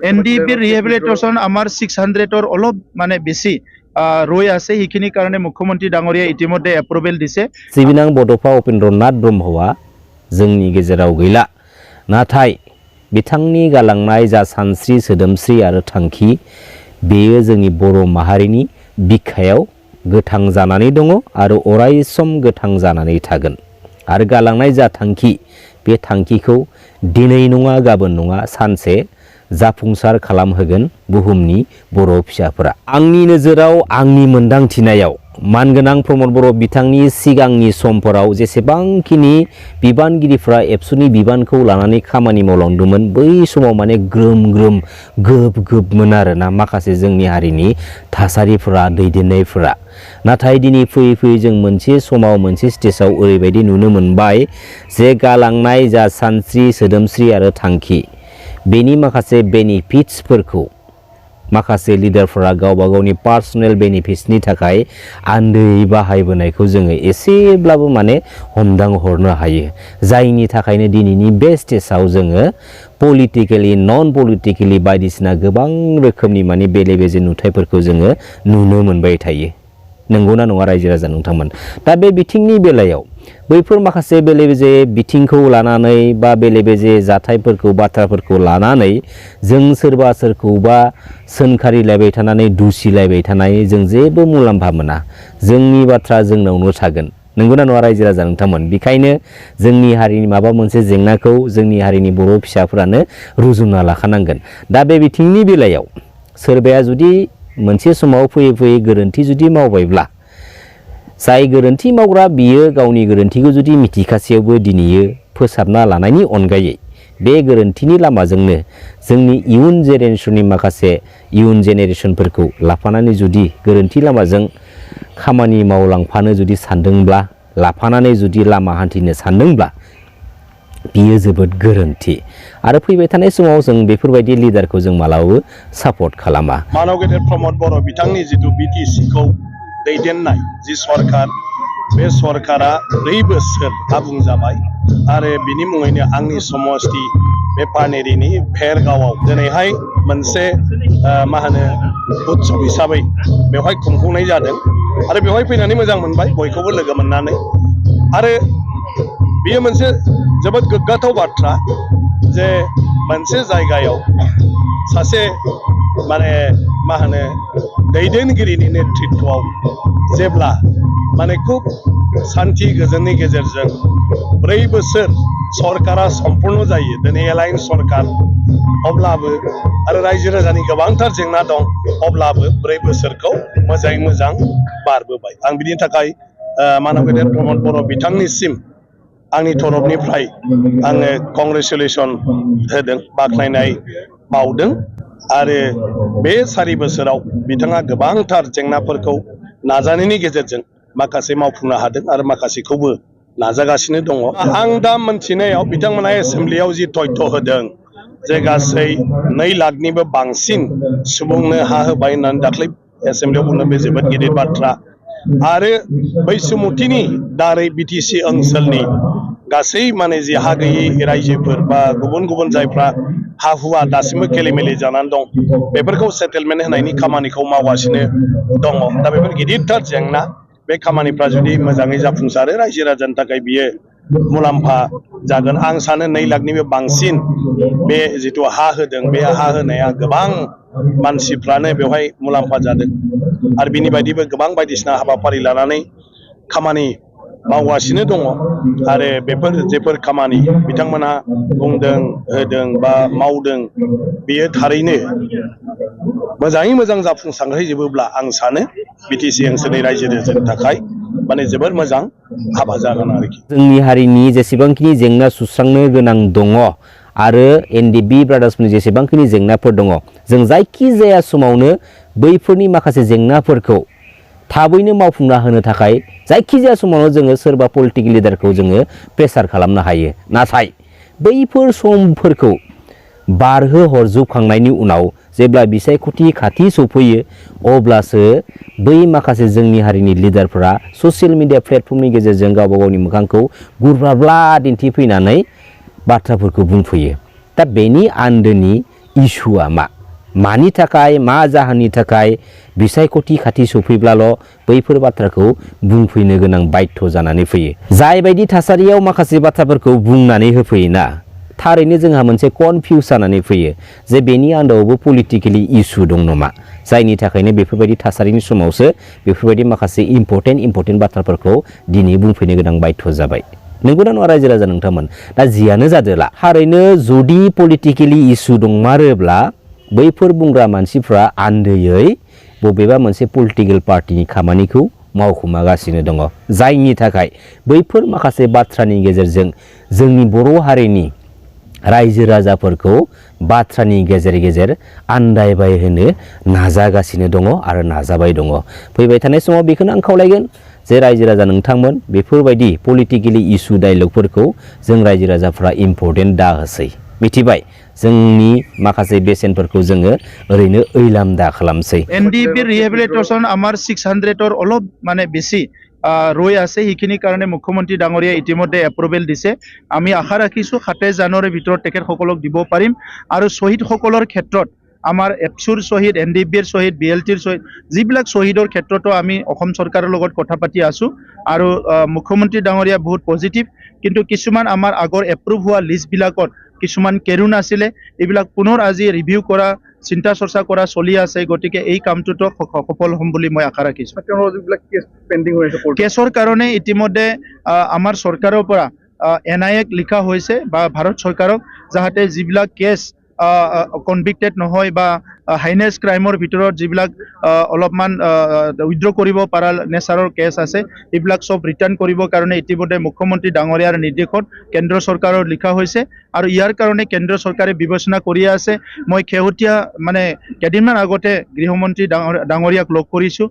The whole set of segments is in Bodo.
এনডিপি রিহেবিলিটেশন আমার 600 অলপ মানে বেশি রয়ে আছে সেইখিনি কাৰণে মুখ্যমন্ত্ৰী ডাঙৰীয়া ইতিমধ্যে এপ্ৰুভেল দিছে। सिबिनां बड'फा उपेन्द्रनाथ ब्रह्मआ जोंनि गेजेराव गैला, नाथाय बिथांनि गालांनाय जा सानस्रि सोदोमस्रि आरो थांखि बेयो जोंनि बर' माहारिनि बिखायाव गोथां जानानै दङ आरो अरायसम गोथां जानानै थागोन। आरो गालांनाय जा थांखि बे थांखिखौ दिनै नङा गाबोन नङा सानसे जाफुंसार खालामहोगोन बुहुमनि बर' फिसाफोरा। आंनि नोजोराव आंनि मोनदांथिनायाव मानगोनां प्रमद बर' बिथांनि सिगांनि समफोराव जेसेबांखिनि बिबानगिरिफ्रा एबसुनि बिबानखौ लानानै खामानि मावलांदोंमोन बै समाव माने ग्रोम ग्रोम गोब गोबमोन आरोना माखासे जोंनि हारिनि थासारिफोरा दैदेननायफोरा। नाथाय दिनै फैयै फैयै जों मोनसे समाव मोनसे स्टेजाव ओरैबायदि नुनो मोनबाय जे गालांनाय जा सानस्रि सोदोमस्रि आरो थांखि बेनि माखासे बेनिफिट्सफोरखौ माखासे लिडारफोरा गावबा गावनि पार्सनेल बेनिफिट्सनि थाखाय आन्दै बाहायबोनायखौ जोङो एसेब्लाबो माने हमदां हरनो हायो। जायनि थाखायनो दिनैनि बे स्टेजाव जोङो पलिटिकेलि नन पलिटिकेलि बायदिसिना गोबां रोखोमनि माने बेले बेजे नुथायफोरखौ जोङो नुनो मोनबाय थायो। नंगौना नङा रायजो राजा नोंथांमोन? दा बे बिथिंनि बेलायाव बैफोर माखासे बेले बेजे बिथिंखौ लानानै बा बेले बेजे जाथायफोरखौ बाथ्राफोरखौ लानानै जों सोरबा सोरखौबा सोंखारिलायबाय थानानै दुसिलायबाय थानाय जों जेबो मुलाम्फा मोना। जोंनि बाथ्रा जोंनावनो थागोन। नंगौना नङा रायजो राजा नोंथांमोन? बेखायनो जोंनि हारिनि माबा मोनसे जेंनाखौ जोंनि हारिनि बर' फिसाफोरानो रुजुना लाखानांगोन। दा बे बिथिंनि बेलायाव सोरबाया जुदि मोनसे समाव फैयै फैयै गोरोन्थि जुदि मावबायब्ला जाय गोरोन्थि मावग्रा बियो गावनि गोरोन्थिखौ जुदि मिथिखासेयावबो दिनैयो फोसाबना लानायनि अनगायै बे गोरोन्थिनि लामाजोंनो जोंनि इयुन जेनेरेसननि माखासे इयुन जेनेरेसनफोरखौ लाफानानै जुदि गोरोन्थि लामाजों खामानि मावलांफानो जुदि सानदोंब्ला लाफानानै जुदि लामा हान्थिनो सानदोंब्ला बियो जोबोद गोरोन्थि। आरो फैबाय थानाय समाव जों बेफोरबायदि लिडारखौ जों मालाबाबो सापर्ट खालामा। मानव गेदेर प्रमद बर' बिथांनि जिथु बिटिसिखौ दैदेननाय जि सरकार बे सरकारा 4 बोसोर आबुं जाबाय आरो बिनि मुङैनो आंनि समस्ति बे पानेरिनि भेरगावआव दिनैहाय मोनसे मा होनो उत्सव हिसाबै बेवहाय खुंफुंनाय जादों आरो बेवहाय फैनानै मोजां मोनबाय बयखौबो लोगो मोननानै। आरो बेयो मोनसे जोबोद गोग्गाथाव बाथ्रा जे मोनसे जायगायाव सासे माने मा होनो दैदेनगिरिनि नेतृत्वआव जेब्ला माने खुब शान्ति गोजोननि गेजेरजों 4 बोसोर सरकारा सम्पूर्ण जायो दिनै एलायन्स सरकार अब्लाबो आरो रायजो राजानि गोबांथार जेंना दं अब्लाबो 4 बोसोरखौ मोजाङै मोजां बारबोबाय। आं बिनि थाखाय मानव गेदेर प्रमद बर' बिथांनिसिम आंनि तरफनिफ्राय आङो कंग्रेचुलेसन होदों, बाख्नायनाय बावदों। आरो बे 4 बोसोराव बिथाङा गोबांथार जेंनाफोरखौ नाजानायनि गेजेरजों माखासे मावफुंनो हादों आरो माखासेखौबो नाजागासिनो दङ। आं दा मोनथिनायाव बिथांमोना एसेम्ब्लियाव जि तथ्य होदों जे गासै 2 लाखनिबो बांसिन सुबुंनो हा होबाय होननानै दाख्लै एसेम्ब्लियाव बुंदों, बे जोबोद गिदिर बाथ्रा। आरो बैसुमुथिनि दारै बिटिसि ओनसोलनि गासै माने जि हा गैयै रायजोफोर बा गुबुन गुबुन जायफ्रा हा हुआ दासिमबो गेलेमेले जानानै दं बेफोरखौ सेटेलमेन्ट होनायनि खामानिखौ मावगासिनो दङ। दा बेफोर गिदिरथार जेंना, बे खामानिफ्रा जुदि मोजाङै जाफुंसारो रायजो राजानि थाखाय बियो मुलाम्फा जागोन। आं सानो 2 लाखनिबो बांसिन बे जिथु हा होदों बे हा होनाया गोबां मानसिफ्रानो बेवहाय मुलाम्फा जादों आरो बिनि बायदिबो गोबां बायदिसिना हाबाफारि लानानै खामानि मावगासिनो दङ। आरो बेफोर जेफोर खामानि बिथांमोना बुंदों होदों बा मावदों बेयो थारैनो मोजाङै मोजां जाफुंसारहैजोबोब्ला आं सानो बिटिसि ओनसोलनि रायजो राजानि थाखाय माने जोबोर मोजां हाबा जागोन आरोखि। जोंनि हारिनि जेसेबांखिनि जेंना सुस्रांनो गोनां दङ आरो एनडिबि ब्रादार्सफोरनि जेसेबांखिनि जेंनाफोर दङ जों जायखि जाया समावनो बैफोरनि माखासे जेंनाफोरखौ थाबैनो मावफुंना होनो थाखाय जायखिजाया समावनो जोङो सोरबा पलिटिकेल लिडारखौ जोङो प्रेसार खालामनो हायो। नाथाय बैफोर समफोरखौ बारहो हरजोबखांनायनि उनाव जेब्ला बिसायख'थि खाथि सफैयो अब्लासो बै माखासे जोंनि हारिनि लिडारफोरा ससियेल मिडिया प्लेटफर्मनि गेजेरजों गावबा गावनि मोखांखौ गुरब्लाब्ला दिन्थिफैनानै बाथ्राफोरखौ बुंफैयो। दा बेनि आन्दोनि इस्युआ मानि थाखाय मा जाहोननि थाखाय बिसायख'थि खाथि सफैब्लाल' बैफोर बाथ्राखौ बुंफैनो गोनां बाध्य जानानै फैयो। जाय बायदि थासारियाव माखासे बाथ्राफोरखौ बुंनानै होफैयोना थारैनो जोंहा मोनसे कनफिउज जानानै फैयो जे बेनि आन्दोआवबो पलिटिकेलि इस्यु दं नामा, जायनि थाखायनो बेफोरबायदि थासारिनि समावसो बेफोरबायदि माखासे इम्पर्टेन्ट बाथ्राफोरखौ दिनै बुंफैनो गोनां बाध्य जाबाय। नंगौना नङा रायजो राजा नोंथांमोन? दा जियानो जादोला थारैनो जुदि पलिटिकेलि इस्यु दंमारोब्ला बैफोर बुंग्रा मानसिफ्रा आन्दैयै बबेबा मोनसे पलिटिकेल पार्टिनि खामानिखौ मावखुमागासिनो दङ, जायनि थाखाय बैफोर माखासे बाथ्रानि गेजेरजों जोंनि बर' हारिनि रायजो राजाफोरखौ बाथ्रानि गेजेर गेजेर आन्दायबाय होनो नाजागासिनो दङ आरो नाजाबाय दङ। फैबाय थानाय समाव बेखौनो आं खावलायगोन जे रायजो राजा नोंथांमोन बेफोरबायदि पलिटिकेलि इस्यु डायलगफोरखौ जों रायजो राजाफ्रा इम्पर्टेन्ट दा होसै। मिथिबाय? जोंनि माखासे बेसेनफोरखौ जोङो ओरैनो ओइलाम दा खालामसै। এনডিপি রিহেবিলিটেশন আমার 600 অলপ মানে বেশি রয়ে আছে, সেইখিনি কাৰণে মুখ্যমন্ত্ৰী ডাঙৰীয়া ইতিমধ্যে এপ্ৰুভেল দিছে। আমি আশা ৰাখিছোঁ 27 জানুৱাৰীৰ ভিতৰত তেখেতসকলক দিব পাৰিম। আৰু শ্বহীদসকলৰ ক্ষেত্ৰত আমাৰ এপছুৰ শ্বহীদ, এনডিপিৰ শ্বহীদ, বিএলটিৰ শ্বহীদ, যিবিলাক শ্বহীদৰ ক্ষেত্ৰতো আমি অসম চৰকাৰৰ লগত কথা পাতি আছোঁ। আৰু মুখ্যমন্ত্ৰী ডাঙৰীয়া বহুত পজিটিভ, কিন্তু কিছুমান আমাৰ আগৰ এপ্ৰুভ হোৱা লিষ্টবিলাকত কিছুমান কেৰুণ আছিলে, এইবিলাক পুনৰ আজি ৰিভিউ কৰা, চিন্তা চৰ্চা কৰা চলি আছে। গতিকে এই কামটোতো সফল হ'ম বুলি মই আশা ৰাখিছোঁ। কেছৰ কাৰণে ইতিমধ্যে আমাৰ চৰকাৰৰ পৰা NIA লিখা হৈছে বা ভাৰত চৰকাৰক, যাতে যিবিলাক কেছ কনভিক্টেড নহয় বা হাইনেছ ক্ৰাইমৰ ভিতৰত যিবিলাক অলপমান উইথড্ৰ কৰিব পৰা নেচাৰৰ কেছ আছে, এইবিলাক চব ৰিটাৰ্ণ কৰিবৰ কাৰণে ইতিমধ্যে মুখ্যমন্ত্ৰী ডাঙৰীয়াৰ নিৰ্দেশত কেন্দ্ৰ চৰকাৰৰ লিখা হৈছে। আৰু ইয়াৰ কাৰণে কেন্দ্ৰ চৰকাৰে বিবেচনা কৰি আছে। মই শেহতীয়া মানে কেইদিনমান আগতে গৃহমন্ত্ৰী ডাঙৰীয়াক লগ কৰিছোঁ,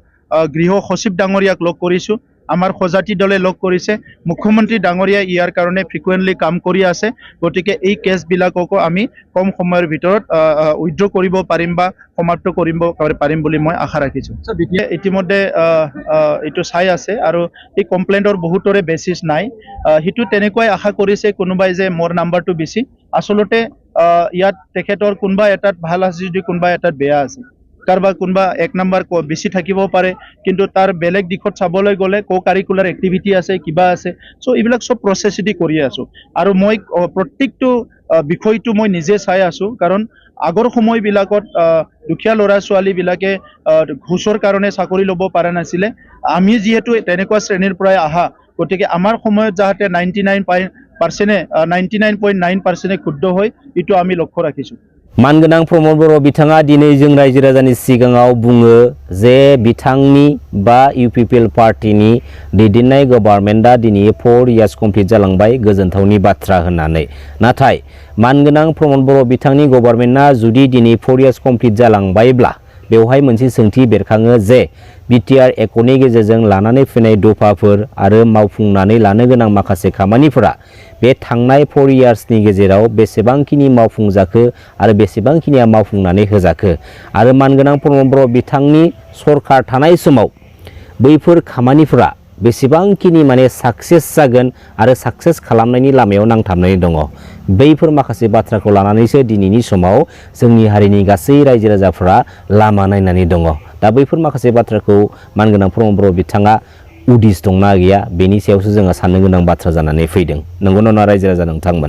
গৃহ সচিব ডাঙৰীয়াক লগ কৰিছোঁ, আমাৰ সজাতি দলে লগ কৰিছে। মুখ্যমন্ত্ৰী ডাঙৰীয়াই ইয়াৰ কাৰণে ফ্ৰিকুৱেণ্টলি কাম কৰি আছে। গতিকে এই কেছবিলাককো আমি কম সময়ৰ ভিতৰত উইথড্ৰ কৰিব পাৰিম বা সমাপ্ত কৰিব পাৰিম বুলি মই আশা ৰাখিছোঁ। ইতিমধ্যে এইটো চাই আছে আৰু এই কমপ্লেইণ্টৰ বহুতৰে বেচিছ নাই। সেইটো তেনেকুৱাই আশা কৰিছে কোনোবাই যে মোৰ নাম্বাৰটো বেছি। আচলতে ইয়াত তেখেতৰ কোনোবা এটাত ভাল আছে যদি কোনোবা এটাত বেয়া আছে, কাৰোবাৰ কোনোবা এক নম্বৰ বেছি থাকিব পাৰে, কিন্তু তাৰ বেলেগ দিশত চাবলৈ গ'লে কাৰিকুলাৰ এক্টিভিটি আছে, কিবা আছে। চ' এইবিলাক চব প্ৰচেছেদি কৰি আছোঁ। আৰু মই প্ৰত্যেকটো বিষয়টো মই নিজে চাই আছোঁ, কাৰণ আগৰ সময়বিলাকত দুখীয়া ল'ৰা ছোৱালীবিলাকে ঘোষৰ কাৰণে চাকৰি ল'ব পৰা নাছিলে। আমি যিহেতু তেনেকুৱা শ্ৰেণীৰ পৰাই আহা, গতিকে আমাৰ সময়ত যাতে 99.9% ক্ষুদ্ধ হয়, এইটো আমি লক্ষ্য ৰাখিছোঁ। मानगोनां प्रमद बर' बिथाङा दिनै जों रायजो राजानि सिगाङाव बुङो जे बिथांनि बा UPPL पार्टीनि दैदेननाय गभर्नमेन्टआ दिनै 4 इयार्स कमप्लिट जालांबाय, गोजोनथावनि बाथ्रा होननानै। नाथाय मानगोनां प्रमद बर' बिथांनि गभर्नमेन्टआ जुदि दिनै 4 इयार्स कमप्लिट जालांबायब्ला बेवहाय मोनसे सोंथि बेरखाङो जे BTR एक'नि गेजेरजों लानानै फैनाय दफाफोर आरो मावफुंनानै लानो गोनां माखासे खामानिफोरा बे थांनाय 4 इयार्सनि गेजेराव बेसेबांखिनि मावफुंजाखो आरो बेसेबांखिनिया मावफुंनानै होजाखो, आरो मानगोनां प्रमद बर' बिथांनि सरकार थानाय समाव बैफोर खामानिफोरा बेसेबांखिनि माने साक्सेस जागोन आरो साक्सेस खालामनायनि लामायाव नांथाबनानै दङ। बैफोर माखासे बाथ्राखौ लानानैसो दिनैनि समाव जोंनि हारिनि गासै रायजो राजाफोरा लामा नायनानै दङ। दा बैफोर माखासे बाथ्राखौ मानगोनां प्रमद बर' बिथाङा उदिस दंना गैया, बेनि सायावसो जोङो साननो गोनां बाथ्रा जानानै फैदों। नंगौना नङा रायजो राजा नोंथांमोन?